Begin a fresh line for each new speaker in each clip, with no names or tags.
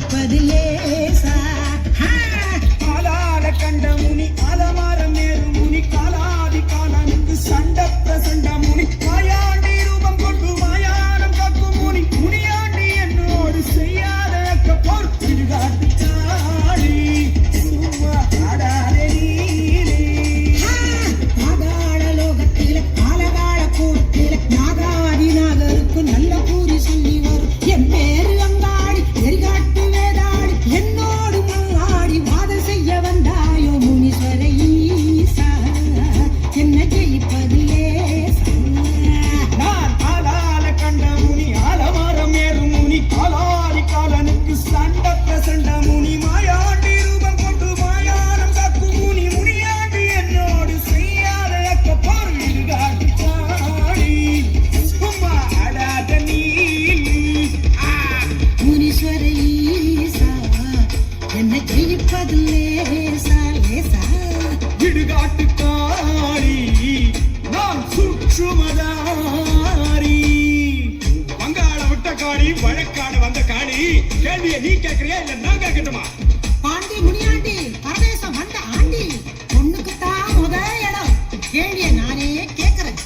ஜெயிப்பது லேசா.
ஆளால கண்ட முனி ஆலமரம் ஏறும் முனி காலாதி காலனுக்கு சண்ட பிரசண்ட முனி மாயாண்டி ரூபம் கொண்டு மாயானம் காக்கும் முனி முனியாண்டி என்னோடு செய்யாத போர் திருகாட்டு காளி சும்மா ஆடாதே நீ.
பாதாள லோகத்தில ஆலகால கூடத்தில நாகாதி நாகருக்கு நல்ல கூறி சொல்லி வரும் என் பேரு அங்காடி எரிகாட்டு வேதாடி என்னோடு மாடி வாதம் செய்ய வந்தாயோ முனீஸ்வர ஈசா என்ன ஜெயிப்பது லேசா.
நான் ஆளால கண்ட முனி ஆலமரம் ஏறும் முனி காலாதி காலனுக்கு சண்ட பிரசண்ட முனி மாயாண்டி ரூபம் கொண்டு மாயானம் காக்கும் முனி முனியாண்டி என்னோடு செய்யாத போர் திருகாட்டு காளி சும்மா ஆடாத நீ.
முனீஸ்வர ஈசா என்ன ஜெயிப்பது லேசா லேசா.
இடுகாட்டு காளி நான் சுற்றுமதாரி. வங்காள விட்ட காளி வழக்காட வந்த காளி கேள்வியை நீ கேட்கறியா இல்ல நான் கேட்கட்டுமா?
பாண்டி முனியாண்டி பரதேசம் வந்த ஆண்டி பொண்ணுக்குத்தான் முத இடம் கேள்விய நானே கேட்கிறேன்.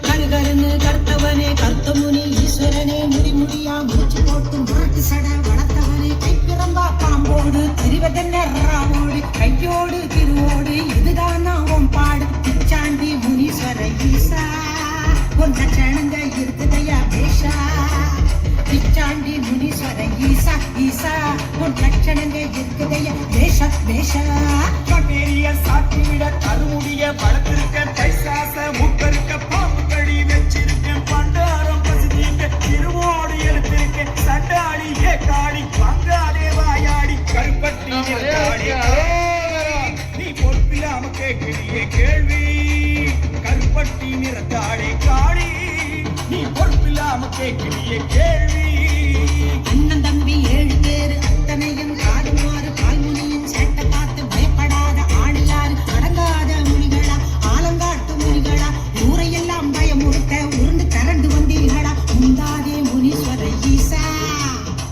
கருகருன்னு கருத்தவனே கருத்த முனி ஈஸ்வரனே முடிமுடியா மூச்சு போட்டு முரட்டு சட வளர்த்தவனே கைப்பிறம்பா பாம்போடு திரிவதென்ன ராவோடு கையோடு திருவோடு இதுதான் நான் பாடு பிச்சாண்டி முனீஸ்வர ஈசா உன் லட்சணங்க இருக்குதையா பேஷா. பிச்சாண்டி முனீஸ்வர ஈசா ஈசா உன் லட்சணங்க இருக்குதையா பேஷா பேஷா.
பெரிய சாட்சி விட கருமுடிய பழத்திருக்க கைசாச முக்கருக்க பாம்பு கடி வச்சிருக்கேன் பண்டாரம் பசுதிக்க திருவோடு எழுத்திருக்கேன் சண்டாடி ஏ காடி பங்காதே வாயாடி கருப்பட்டி காடி. நீ பொறுப்பில்லாம கேட்கிறிய கேள்வி கருப்பட்டி நிறத்தாடி காடி நீ பொறுப்பில்லாம கேட்கிறிய கேள்வி.
அண்ணன் தம்பி 7 பேரு அத்தனையும் காடுமாறு பால்முனியும் சேட்டை பார்த்து பயப்படாத ஆளியாரு அடங்காத முனிகளா ஆலங்காட்டு முனிகளா ஊரையெல்லாம் பயமுறுத்த உருண்டு திரண்டு வந்தீர்களா. முந்தாதே முனீஸ்வர ஈசா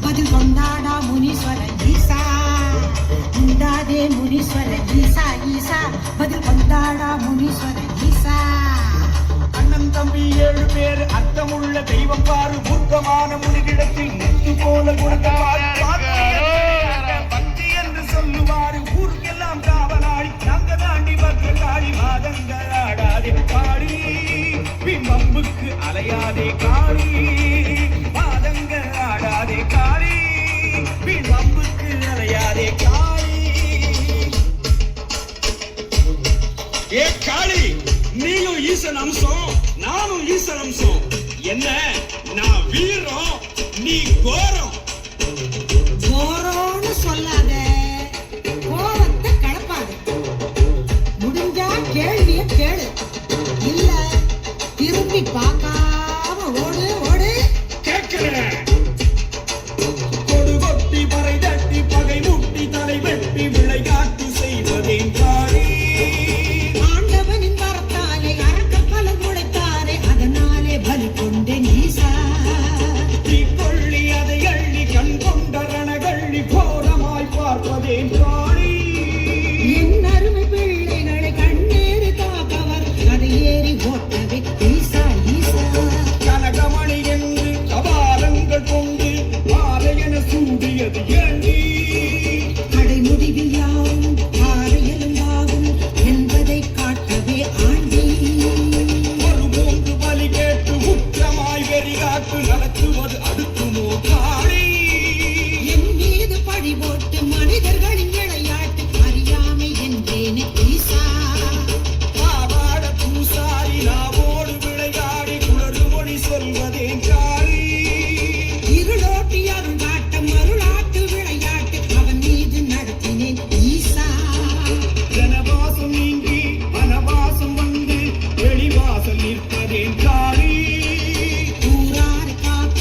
பதில் கொண்டாடா முனீஸ்வர ஈசா. முந்தாதே முனீஸ்வர ஈசா ஈசா பதில் கொண்டாடா முனீஸ்வர ஈசா.
அண்ணன் தம்பி 7 பேர் அர்த்தமுள்ள தெய்வம் பாரு மூர்க்கமான முனிகிடத்தில் முத்து போல கொடுத்த பக்தி என்று சொல்லுவாரு ஊருக்கெல்லாம் காவலாடி நாங்க தாண்டி பக்தகாடி மாதங்கள் ஆடாதே காடி பிம்பம்புக்கு அலையாதே காடி மாதங்கள் ஆடாதே காடி பிம்பம்புக்கு அலையாதே காடி. ஏ காளி நீயும் ஈசன் அம்சம் நானும் ஈசன் அம்சம். என்ன நான் வீரம் நீ கோரம்.
கோரோன்னு சொல்லாத கோவத்தை கலப்பாத. முடிஞ்சா கேள்விய கேளு இல்ல திரும்பி பார்க்காம ஓடு ஓடு.
கேட்கிறேன். கொடு கொட்டி பறை தட்டி பகை முட்டி தலை வெட்டி விளையாட்டு செய்வதேன் காளி.
ஆண்டவனின் வரத்தாலே அரக்கப்பல முளைத்தாரே அதனாலே பலி கொண்டேன் ஈசா.
தீ கொள்ளி அதை அள்ளி கண் கொண்ட ரணகள்ளி கோரமாய் பார்ப்பதேன் காளி.
என் அருமை பிள்ளைகளை கண்ணேறு காப்பவர் அதை ஏறி ஓட்டவே ஈசா ஈசா.
கனகமணி என்று கபாலங்கள் கொண்டு மாலையென சூடியது ஏண்டி.
கடை முடிவில் யாவும் ஆரையலுங்காகும் என்பதை காட்டவே ஆண்டி.
ஒரு மூன்று பலி கேட்டு உற்றமாய் வெறிகாட்டு நடத்துவது அடுக்குமோ காளி.
என் மீது பழி போட்டு மனிதர்களின் விளையாட்டு அறியாமை என்றேனே ஈசா.
பாவாட பூசாரி நாவோடு விளையாடி குளறு மொழி சொல்வதேன் காளி.
இருளோட்டி அருங்காட்டம் அருளாட்டு விளையாட்டு அவன் மீது நடத்தினேன் ஈசா.
ஜனவாசம் நீங்கி வனவாசம் வந்து வெளிவாசல் நிற்பதேன் காளி.
ஊரார் காக்க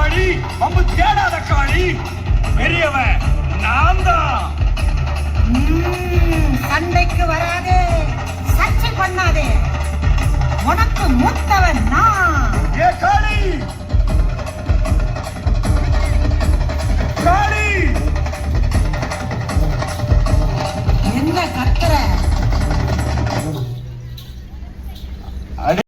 காளி அம்பு தேடாத காளி பெரியவன் நான் தான்.
சண்டைக்கு வராதே, சர்ச்சை பண்ணாதே. உனக்கு மூத்தவன் நான்.